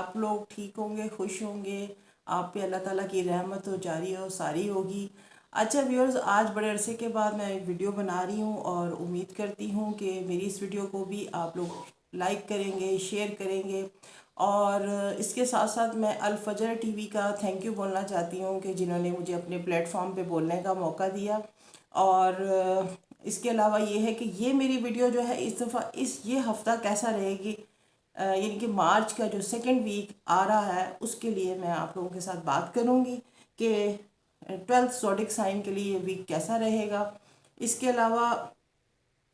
آپ لوگ ٹھیک ہوں گے، خوش ہوں گے، آپ پہ اللہ تعالیٰ کی رحمت و جاری و ساری ہوگی۔ اچھا ویورز، آج بڑے عرصے کے بعد میں ایک ویڈیو بنا رہی ہوں اور امید کرتی ہوں کہ میری اس ویڈیو کو بھی آپ لوگ لائک کریں گے، شیئر کریں گے، اور اس کے ساتھ ساتھ میں الفجر ٹی وی کا تھینک یو بولنا چاہتی ہوں کہ جنہوں نے مجھے اپنے پلیٹ فارم پہ بولنے کا موقع دیا۔ اور اس کے علاوہ یہ ہے کہ یہ میری ویڈیو جو ہے اس دفعہ یہ ہفتہ کیسا رہے گی، یعنی کہ مارچ کا جو سیکنڈ ویک آ رہا ہے اس کے لیے میں آپ لوگوں کے ساتھ بات کروں گی کہ 12th زوڈک سائن کے لیے یہ ویک کیسا رہے گا۔ اس کے علاوہ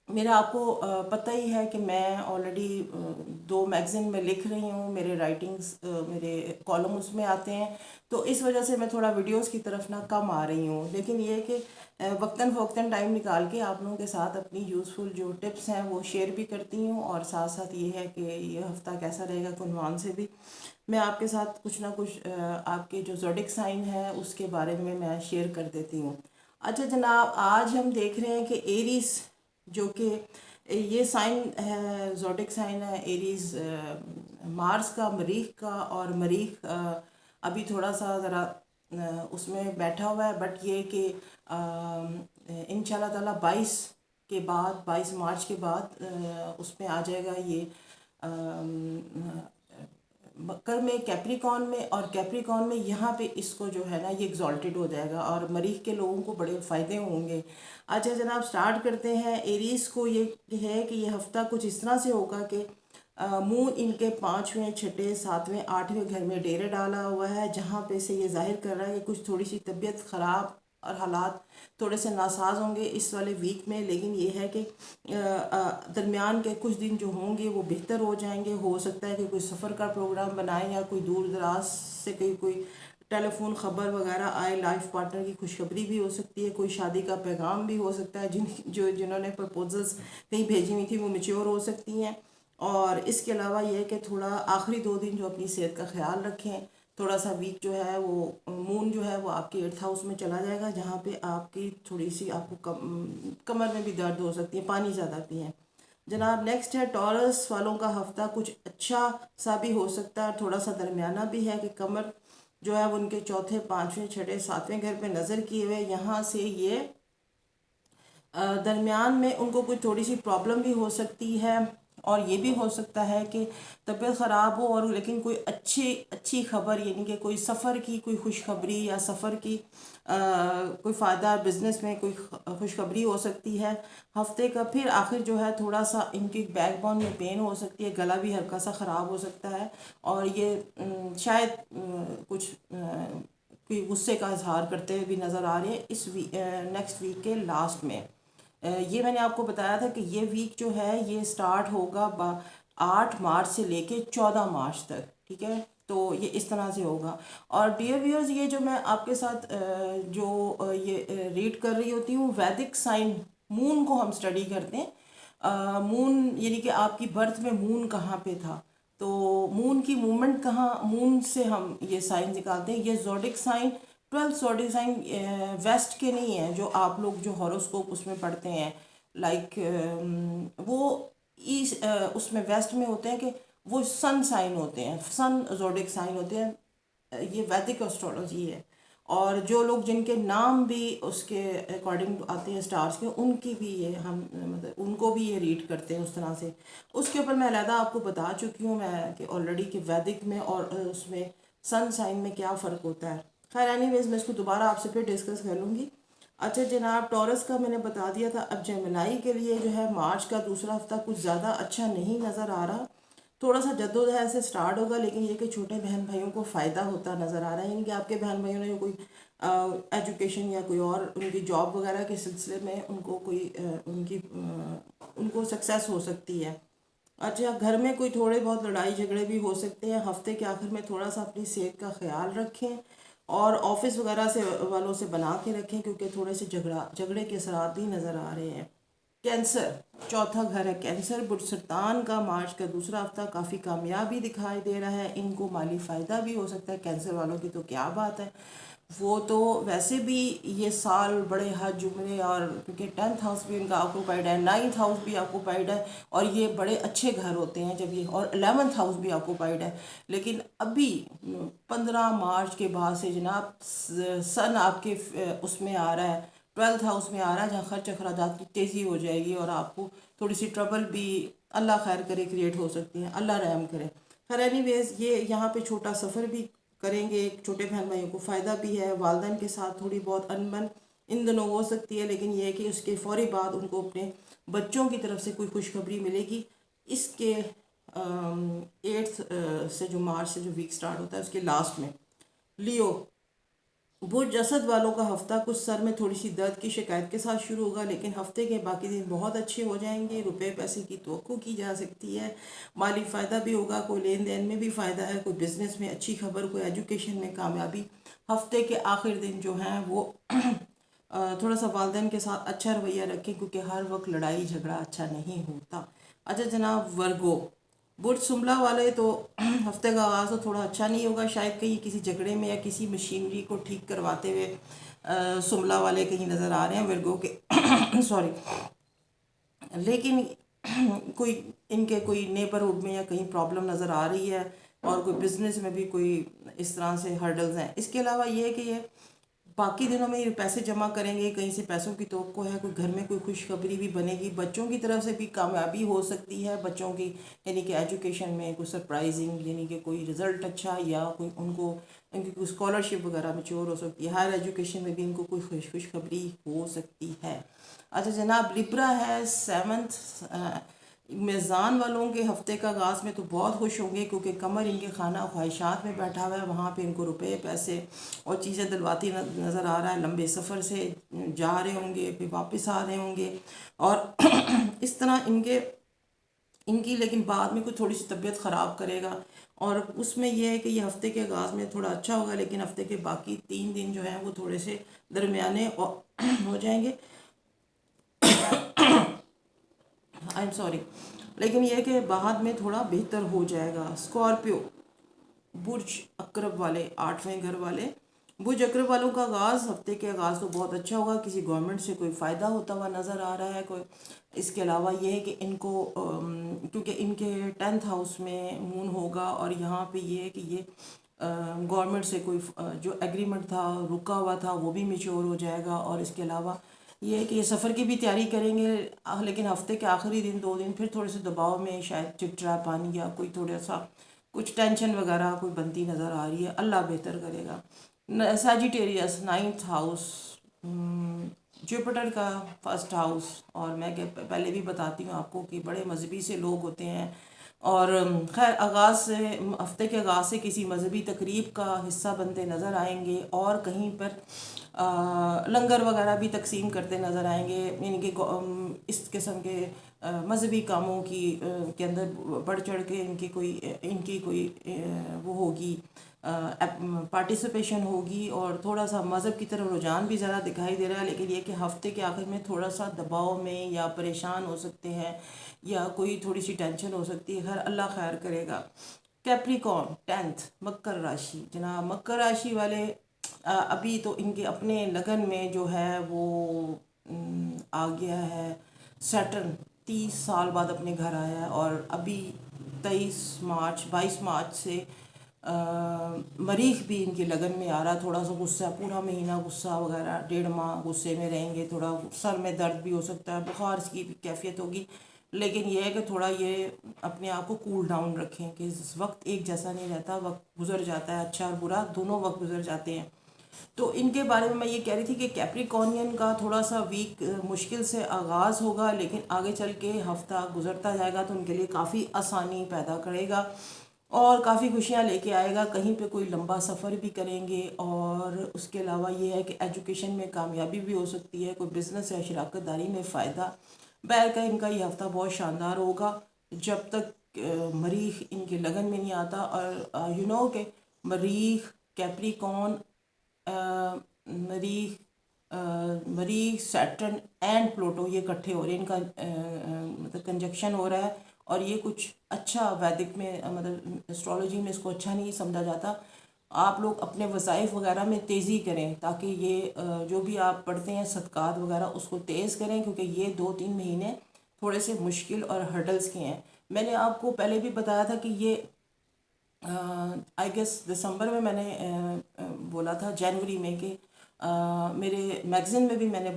میرا آپ کو پتہ ہی ہے کہ میں آلریڈی 2 میگزین میں لکھ رہی ہوں، میرے رائٹنگز میرے کالم اس میں آتے ہیں، تو اس وجہ سے میں تھوڑا ویڈیوز کی طرف نہ کم آ رہی ہوں، لیکن یہ کہ وقتاً فوقتاً ٹائم نکال کے آپ لوگوں کے ساتھ اپنی یوزفل جو ٹپس ہیں وہ شیئر بھی کرتی ہوں، اور ساتھ ساتھ یہ ہے کہ یہ ہفتہ کیسا رہے گا عنوان سے بھی میں آپ کے ساتھ کچھ نہ کچھ آپ کے جو زوڈک سائن ہے اس کے بارے میں شیئر کر دیتی ہوں۔ اچھا جناب، آج ہم دیکھ رہے ہیں کہ ایریز جو کہ یہ سائن ہے، زوڈک سائن ہے ایریز، مارس کا، مریخ کا، اور مریخ ابھی تھوڑا سا ذرا اس میں بیٹھا ہوا ہے، بٹ یہ کہ انشاءاللہ تعالیٰ 22 مارچ کے بعد اس میں آ جائے گا یہ مکر میں، کیپریکون میں، اور کیپریکون میں یہاں پہ اس کو جو ہے نا یہ ایگزالٹڈ ہو جائے گا اور مریخ کے لوگوں کو بڑے فائدے ہوں گے۔ اچھا جناب، سٹارٹ کرتے ہیں۔ ایریز کو یہ ہے کہ یہ ہفتہ کچھ اس طرح سے ہوگا کہ مون ان کے 5ویں، 6، 7، 8ویں گھر میں ڈیرے ڈالا ہوا ہے، جہاں پہ سے یہ ظاہر کر رہا ہے کہ کچھ تھوڑی سی طبیعت خراب اور حالات تھوڑے سے ناساز ہوں گے اس والے ویک میں، لیکن یہ ہے کہ درمیان کے کچھ دن جو ہوں گے وہ بہتر ہو جائیں گے۔ ہو سکتا ہے کہ کوئی سفر کا پروگرام بنائیں یا کوئی دور دراز سے کوئی ٹیلی فون خبر وغیرہ آئے، لائف پارٹنر کی خوشخبری بھی ہو سکتی ہے، کوئی شادی کا پیغام بھی ہو سکتا ہے، جنہوں نے پرپوزلز کہیں بھیجی ہوئی تھی وہ میچور ہو سکتی ہیں۔ اور اس کے علاوہ یہ کہ تھوڑا آخری 2 دن جو اپنی صحت کا خیال رکھیں، تھوڑا سا ویک جو ہے وہ مون جو ہے وہ آپ کے 8th ہاؤس میں چلا جائے گا، جہاں پہ آپ کی تھوڑی سی آپ کو کمر میں بھی درد ہو سکتی ہے، پانی زیادہ پئیں۔ جناب نیکسٹ ہے ٹورس والوں کا ہفتہ کچھ اچھا سا بھی ہو سکتا ہے، تھوڑا سا درمیانہ بھی ہے کہ کمر جو ہے وہ ان کے 4، 5، 6، 7ویں گھر پہ نظر کیے ہوئے، یہاں سے یہ درمیان میں ان کو کوئی تھوڑی سی پرابلم بھی ہو سکتی ہے، اور یہ بھی ہو سکتا ہے کہ طبیعت خراب ہو، اور لیکن کوئی اچھی خبر، یعنی کہ کوئی سفر کی کوئی خوشخبری یا سفر کی کوئی فائدہ، بزنس میں کوئی خوشخبری ہو سکتی ہے ہفتے کا۔ پھر آخر جو ہے تھوڑا سا ان کی بیک بون میں پین ہو سکتی ہے، گلا بھی ہلکا سا خراب ہو سکتا ہے، اور یہ شاید کچھ کوئی غصے کا اظہار کرتے ہوئے بھی نظر آ رہے ہیں اس نیکسٹ ویک کے لاسٹ میں۔ یہ میں نے آپ کو بتایا تھا کہ یہ ویک جو ہے یہ سٹارٹ ہوگا 8 مارچ سے لے کے 14 مارچ تک، ٹھیک ہے؟ تو یہ اس طرح سے ہوگا۔ اور ڈیئر ویورز، یہ جو میں آپ کے ساتھ جو یہ ریڈ کر رہی ہوتی ہوں، ویدک سائن مون کو ہم اسٹڈی کرتے ہیں، مون یعنی کہ آپ کی برتھ میں مون کہاں پہ تھا، تو مون کی مومنٹ کہاں، مون سے ہم یہ سائن نکالتے ہیں۔ یہ zodiac sign 12 zodiac sign west کے نہیں ہیں جو آپ لوگ جو ہاروسکوپ اس میں پڑھتے ہیں، لائک وہ اس میں ویسٹ میں ہوتے ہیں کہ وہ سن سائن ہوتے ہیں، سن زوڈک سائن ہوتے ہیں، یہ ویدک اسٹرالوجی ہے۔ اور جو لوگ جن کے نام بھی اس کے اکارڈنگ آتے ہیں سٹارز کے، ان کی بھی یہ ہم مطلب ان کو بھی یہ ریڈ کرتے ہیں اس طرح سے۔ اس کے اوپر میں علیحدہ آپ کو بتا چکی ہوں میں کہ آلریڈی کہ ویدک میں اور اس میں سن سائن میں کیا فرق ہوتا ہے۔ خیر اینی ویز میں اس کو دوبارہ آپ سے پھر ڈسکس کر لوں گی۔ اچھا جناب، ٹورس کا میں نے بتا دیا تھا۔ اب جیمنائی کے لیے جو ہے مارچ کا دوسرا ہفتہ کچھ زیادہ اچھا نہیں نظر آ رہا، تھوڑا سا جدوجہد سے سٹارٹ ہوگا، لیکن یہ کہ چھوٹے بہن بھائیوں کو فائدہ ہوتا نظر آ رہا ہے، یعنی کہ آپ کے بہن بھائیوں نے کوئی ایجوکیشن یا کوئی اور ان کی جاب وغیرہ کے سلسلے میں ان کو کوئی ان کو سکسیس ہو سکتی ہے۔ اچھا، گھر میں کوئی تھوڑے بہت لڑائی جھگڑے بھی ہو سکتے ہیں ہفتے کے آخر میں، تھوڑا سا اپنی صحت کا خیال رکھیں، اور آفس وغیرہ سے والوں سے بنا کے رکھیں، کیونکہ تھوڑے سے جھگڑے کے اثرات بھی نظر آ رہے ہیں۔ कैंसर, चौथा घर है कैंसर। बुध सरतान का मार्च का दूसरा हफ्ता काफ़ी कामयाबी दिखाई दे रहा है, इनको माली फ़ायदा भी हो सकता है। कैंसर वालों की तो क्या बात है, वो तो वैसे भी ये साल बड़े हज उम्रे, और क्योंकि 10th हाउस भी इनका ऑक्यूपाइड है, 9th हाउस भी ऑक्यूपाइड है, और ये बड़े अच्छे घर होते हैं जब ये, और 11th हाउस भी ऑक्यूपाइड है। लेकिन अभी 15 मार्च के बाद से जनाब सन आपके उसमें आ रहा है, 12th हाउस में आ रहा है, जहाँ खर्च अखराजात की तेज़ी हो जाएगी और आपको थोड़ी सी ट्रबल भी, अल्लाह खैर करे, क्रिएट हो सकती है, अल्लाह रहम करे। खैर एनीवेज, ये यहाँ पे छोटा सफ़र भी करेंगे, छोटे बहन भाइयों को फ़ायदा भी है, वालदैन के साथ थोड़ी बहुत अनबन इन दिनों हो सकती है, लेकिन यह है कि उसके फ़ौरी बाद उनको अपने बच्चों की तरफ से कोई खुशखबरी मिलेगी। इसके 8th से जो मार्च से जो वीक स्टार्ट होता है उसके लास्ट में। लियो, बुध असद वालों का हफ्ता कुछ सर में थोड़ी सी दर्द की शिकायत के साथ शुरू होगा, लेकिन हफ्ते के बाकी दिन बहुत अच्छे हो जाएंगे। रुपए पैसे की तवक्को की जा सकती है, माली फ़ायदा भी होगा, कोई लेन देन में भी फ़ायदा है, कोई बिज़नेस में अच्छी खबर, कोई एजुकेशन में कामयाबी। हफ्ते के आखिर दिन जो हैं वो थोड़ा सा वालदैन के साथ अच्छा रवैया रखें, क्योंकि हर वक्त लड़ाई झगड़ा अच्छा नहीं होता। अच्छा जनाब, वर्गो, बुध सुमला वाले तो हफ्ते का आगाज़ तो थोड़ा अच्छा नहीं होगा, शायद कहीं किसी झगड़े में या किसी मशीनरी को ठीक करवाते हुए सुमला वाले कहीं नज़र आ रहे हैं वर्गो के सॉरी। लेकिन कोई इनके कोई नेबरहुड में या कहीं प्रॉब्लम नज़र आ रही है, और कोई बिज़नेस में भी कोई इस तरह से हर्डल्स हैं। इसके अलावा ये है कि ये बाकी दिनों में ये पैसे जमा करेंगे, कहीं से पैसों की तवक्को है, कोई घर में कोई खुशखबरी भी बनेगी, बच्चों की तरफ से भी कामयाबी हो सकती है, बच्चों की यानी कि एजुकेशन में कोई सरप्राइजिंग, यानी कि कोई रिज़ल्ट अच्छा, या कोई उनको इनकी कोई स्कॉलरशिप वगैरह मैच्योर हो सकती है, हायर एजुकेशन में भी इनको कोई खुशखबरी हो सकती है। अच्छा जनाब, लिब्रा है 7th। मेज़ान वालों के हफ्ते का आगाज़ में तो बहुत खुश होंगे, क्योंकि कमर इनके खाना ख्वाहिशात में बैठा हुआ है, वहाँ पे इनको रुपए पैसे और चीज़ें दिलवाती नज़र आ रहा है। लंबे सफ़र से जा रहे होंगे, फिर वापस आ रहे होंगे, और इस तरह इनकी लेकिन बाद में कुछ थोड़ी सी तबीयत ख़राब करेगा, और उसमें यह है कि ये हफ्ते के आगाज़ में थोड़ा अच्छा होगा, लेकिन हफ्ते के बाकी 3 दिन जो हैं वो थोड़े से दरमियाने हो जाएंगे। आई एम सॉरी, लेकिन यह है कि बाद में थोड़ा बेहतर हो जाएगा। स्कॉर्पियो, बुर्ज अकरब वाले, 8वें घर वाले, बुर्ज अकरब वालों का आगाज़, हफ्ते के आगाज़ तो बहुत अच्छा होगा, किसी गवर्नमेंट से कोई फ़ायदा होता हुआ नज़र आ रहा है कोई। इसके अलावा ये है कि इनको क्योंकि इनके 10th हाउस में मून होगा, और यहाँ पे ये है कि ये गवर्नमेंट से कोई जो एग्रीमेंट था रुका हुआ था वो भी मेच्योर हो जाएगा, और इसके अलावा ये है कि ये सफ़र की भी तैयारी करेंगे, लेकिन हफ्ते के आखिरी दिन 2 दिन फिर थोड़े से दबाव में, शायद चिड़चिड़ा पानी या कोई थोड़ा सा कुछ टेंशन वगैरह कोई बनती नज़र आ रही है, अल्लाह बेहतर करेगा। सैजिटेरियस 9th हाउस, जुपिटर का 1st हाउस, और मैं पहले भी बताती हूँ आपको कि बड़े मजहबी से लोग होते हैं, और खैर आगाज़ से, हफ्ते के आगाज़ से किसी मजहबी तकरीब का हिस्सा बनते नज़र आएंगे, और कहीं पर लंगर वगैरह भी तकसीम करते नज़र आएंगे, यानी कि इस किस्म के मजहबी कामों की के अंदर बढ़ चढ़ के इनकी कोई वो होगी, पार्टिसिपेशन होगी, और थोड़ा सा मज़हब की तरफ रुझान भी ज़्यादा दिखाई दे रहा है। लेकिन ये कि हफ्ते के आखिर में थोड़ा सा दबाव में या परेशान हो सकते हैं, या कोई थोड़ी सी टेंशन हो सकती है, खैर अल्लाह खैर करेगा। कैप्रिकॉर्न 10th, मकर राशि, जनाब मकर राशि वाले अभी तो इनके अपने लगन में जो है वो आ गया है सैटर्न, 30 साल बाद अपने घर आया है, और अभी 22 मार्च से मरीख भी इनके लगन में आ रहा, थोड़ा सा गुस्सा, पूरा महीना गुस्सा वगैरह, 1.5 माह गुस्से में रहेंगे, थोड़ा सर में दर्द भी हो सकता है, बुखार की भी कैफियत होगी, लेकिन यह है कि थोड़ा ये अपने आप को कूल डाउन रखें, कि इस वक्त एक जैसा नहीं रहता, वक्त गुजर जाता है, अच्छा और बुरा दोनों वक्त गुजर जाते हैं। तो इनके बारे में मैं ये कह रही थी कि कैप्रिकॉर्नियन का थोड़ा सा वीक मुश्किल से आगाज़ होगा, लेकिन आगे चल के हफ्ता गुजरता जाएगा तो उनके लिए काफ़ी आसानी पैदा करेगा, और काफ़ी खुशियाँ लेके आएगा। कहीं पे कोई लंबा सफ़र भी करेंगे, और उसके अलावा ये है कि एजुकेशन में कामयाबी भी हो सकती है, कोई बिज़नेस या शराकत दारी में फ़ायदा। बैर का इनका ये हफ़्ता बहुत शानदार होगा, जब तक मरीख इनके लगन में नहीं आता, और के मरीख, कैप्रिकॉर्न, मरीख, मरीज, सैटर्न एंड प्लूटो ये इकट्ठे हो रहे हैं, इनका मतलब कंजक्शन हो रहा है, और ये कुछ अच्छा वैदिक में मतलब एस्ट्रोलॉजी में इसको अच्छा नहीं समझा जाता। आप लोग अपने वज़ाइफ वगैरह में तेज़ी करें ताकि ये जो भी आप पढ़ते हैं सदक़ात वगैरह उसको तेज़ करें, क्योंकि ये 2-3 महीने थोड़े से मुश्किल और हर्डल्स के हैं। मैंने आपको पहले भी बताया था कि ये आई गेस दिसंबर में मैंने बोला था, जनवरी में, कि मेरे मैगज़ीन में भी मैंने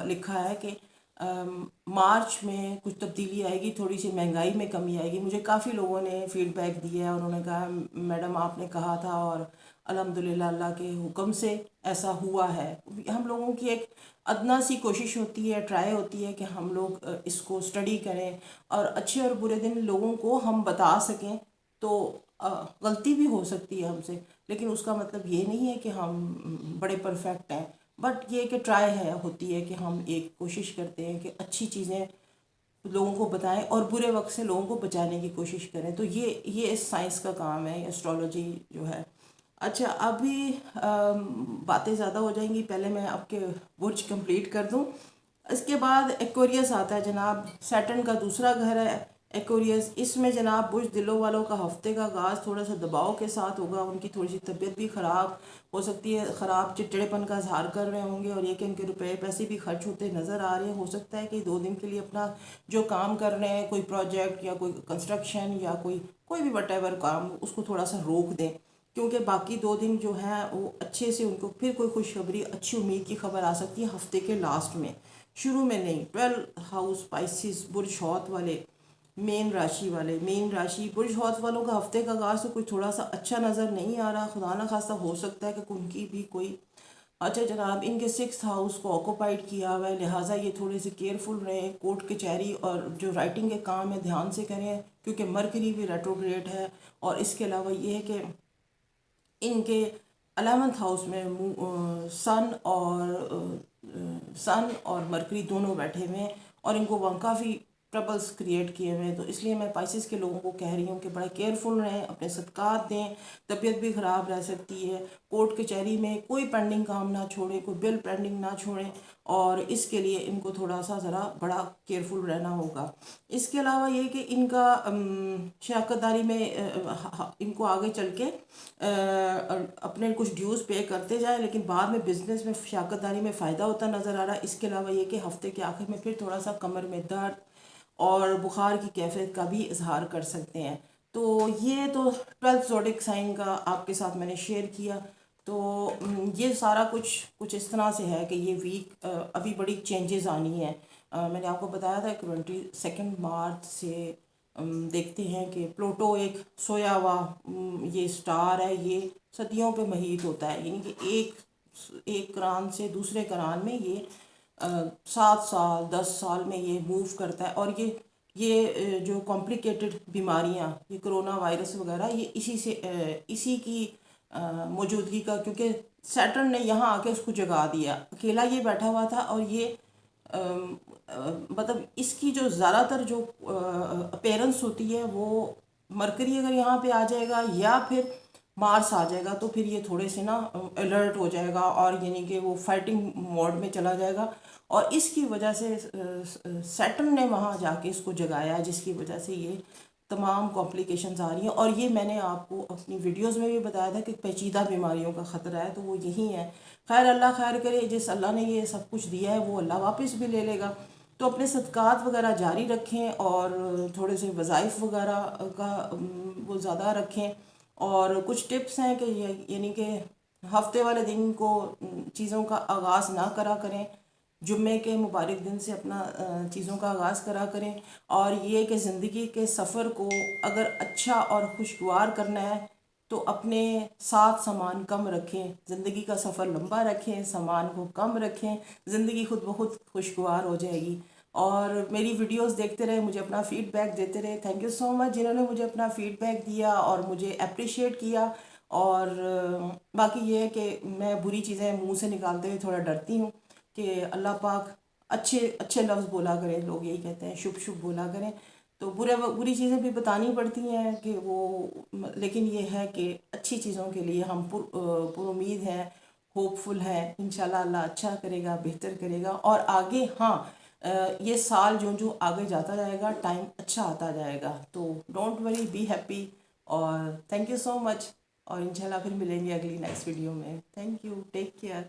लिखा है कि मार्च में कुछ तब्दीली आएगी, थोड़ी सी महंगाई में कमी आएगी। मुझे काफ़ी लोगों ने फीडबैक दिया है, उन्होंने कहा मैडम आपने कहा था और अल्हम्दुलिल्लाह अल्लाह के हुक्म से ऐसा हुआ है। हम लोगों की एक अदना सी कोशिश होती है, ट्राई होती है कि हम लोग इसको स्टडी करें और अच्छे और बुरे दिन लोगों को हम बता सकें। तो गलती भी हो सकती है हमसे, लेकिन उसका मतलब ये नहीं है कि हम बड़े परफेक्ट हैं। बट ये कि ट्राई है होती है कि हम एक कोशिश करते हैं कि अच्छी चीज़ें लोगों को बताएं और बुरे वक्त से लोगों को बचाने की कोशिश करें। तो ये इस साइंस का काम है, एस्ट्रोलॉजी जो है। अच्छा, अभी बातें ज़्यादा हो जाएंगी, पहले मैं आपके बुर्ज कंप्लीट कर दूं। इसके बाद एक्वेरियस आता है जनाब, सैटर्न का दूसरा घर है एक्वेरियस। इसमें जनाब बुर्ज दिलों वालों का हफ्ते का आगाज़ थोड़ा सा दबाव के साथ होगा, उनकी थोड़ी सी तबीयत भी ख़राब हो सकती है, ख़राब चिड़चिड़ेपन का इजहार कर रहे होंगे, और ये कि इनके रुपए पैसे भी खर्च होते नज़र आ रहे हैं। हो सकता है कि 2 दिन के लिए अपना जो काम कर रहे हैं, कोई प्रोजेक्ट या कोई कंस्ट्रक्शन या कोई भी वटेवर काम, उसको थोड़ा सा रोक दें, क्योंकि बाकी 2 दिन जो है वो अच्छे से उनको फिर कोई खुशखबरी, अच्छी उम्मीद की खबर आ सकती है हफ्ते के लास्ट में, शुरू में नहीं। 12 हाउस स्पाइसिस बुर्ज हौत वाले, मेन राशि बुर्ज हौत वालों का हफ्ते का आगाज़ तो कोई थोड़ा सा अच्छा नज़र नहीं आ रहा। खुदा ना खास्ता हो सकता है कि उनकी भी कोई, अच्छा जनाब, इनके 6th हाउस को ऑक्यूपाइड किया हुआ है, लिहाजा ये थोड़े से केयरफुल रहें। कोर्ट कचहरी और जो राइटिंग के काम है ध्यान से करें, क्योंकि मरकरी भी रेट्रोग्रेड है। और इसके अलावा ये है कि इनके 11th हाउस में सन और मरकरी दोनों बैठे हुए हैं, और इनको वहाँ काफ़ी ट्रबल्स क्रिएट किए हुए हैं। तो इसलिए मैं पाइसेस के लोगों को कह रही हूँ कि बड़ा केयरफुल रहें, अपने सदक़ात दें, तबीयत भी ख़राब रह सकती है। कोर्ट कचहरी में कोई पेंडिंग काम ना छोड़ें, कोई बिल पेंडिंग ना छोड़ें, और इसके लिए इनको थोड़ा सा ज़रा बड़ा केयरफुल रहना होगा। इसके अलावा ये कि इनका शराकतदारी में इनको आगे चल के अपने कुछ ड्यूज़ पे करते जाएं, लेकिन बाद में बिज़नेस में शराकतदारी में फ़ायदा होता नज़र आ रहा है। इसके अलावा ये कि हफ्ते के आखिर में फिर थोड़ा सा कमर में दर्द और बुखार की कैफियत का भी इजहार कर सकते हैं। तो ये तो 12th ज़ोडिक साइन का आपके साथ मैंने शेयर किया। तो ये सारा कुछ इस तरह से है कि ये वीक अभी बड़ी चेंजेस आनी है। मैंने आपको बताया था कि 22 मार्च से देखते हैं कि प्लूटो एक सोया हुआ ये स्टार है, ये सदियों पे महीत होता है, यानी कि एक करान से दूसरे करान में ये 7 साल 10 साल में ये मूव करता है। और ये जो कॉम्प्लिकेटेड बीमारियां, ये कोरोना वायरस वगैरह, ये इसी की मौजूदगी का, क्योंकि सैटर्न ने यहाँ आके उसको जगा दिया। अकेला ये बैठा हुआ था, और ये मतलब इसकी जो ज़्यादातर जो अपेयरेंस होती है वो मरकरी अगर यहाँ पे आ जाएगा या फिर मार्स आ जाएगा, तो फिर ये थोड़े से ना अलर्ट हो जाएगा, और यानी कि वो फाइटिंग मोड में चला जाएगा। और इसकी वजह से सैटर्न ने वहाँ जाके इसको जगाया, जिसकी वजह से ये तमाम कॉम्प्लिकेशंस आ रही हैं। और ये मैंने आपको अपनी वीडियोस में भी बताया था कि पेचीदा बीमारियों का ख़तरा है, तो वो यही है। खैर अल्लाह खैर करे, जिस अल्लाह ने ये सब कुछ दिया है वो अल्लाह वापस भी ले लेगा। तो अपने सदक़ात वगैरह जारी रखें, और थोड़े से वज़ाइफ वगैरह का वो ज़्यादा रखें। और कुछ टिप्स हैं कि यानी कि हफ्ते वाले दिन को चीज़ों का आगाज़ ना करा करें, जुम्मे के मुबारक दिन से अपना चीज़ों का आगाज़ करा करें। और ये कि ज़िंदगी के सफ़र को अगर अच्छा और खुशगवार करना है तो अपने साथ सामान कम रखें, ज़िंदगी का सफ़र लंबा रखें, सामान को कम रखें, ज़िंदगी खुद ब खुद खुशगवार हो जाएगी। और मेरी वीडियोस देखते रहे, मुझे अपना फ़ीडबैक देते रहे। थैंक यू सो मच जिन्होंने मुझे अपना फ़ीडबैक दिया और मुझे अप्रिशिएट किया। और बाकी ये है कि मैं बुरी चीज़ें मुंह से निकालते हुए थोड़ा डरती हूँ कि अल्लाह पाक अच्छे अच्छे लफ्ज़ बोला करें, लोग यही कहते हैं शुभ शुभ बोला करें। तो बुरी चीज़ें भी बतानी पड़ती हैं कि वो, लेकिन ये है कि अच्छी चीज़ों के लिए हम पुर उम्मीद हैं ہوپ فل ہے، انشاءاللہ اللہ اچھا کرے گا، بہتر کرے گا، اور آگے ہاں یہ سال جو آگے جاتا جائے گا، ٹائم اچھا آتا جائے گا، تو ڈونٹ وری، بی ہیپی، اور تھینک یو سو مچ، اور انشاءاللہ پھر ملیں گے اگلی نیکسٹ ویڈیو میں. Thank you, take care.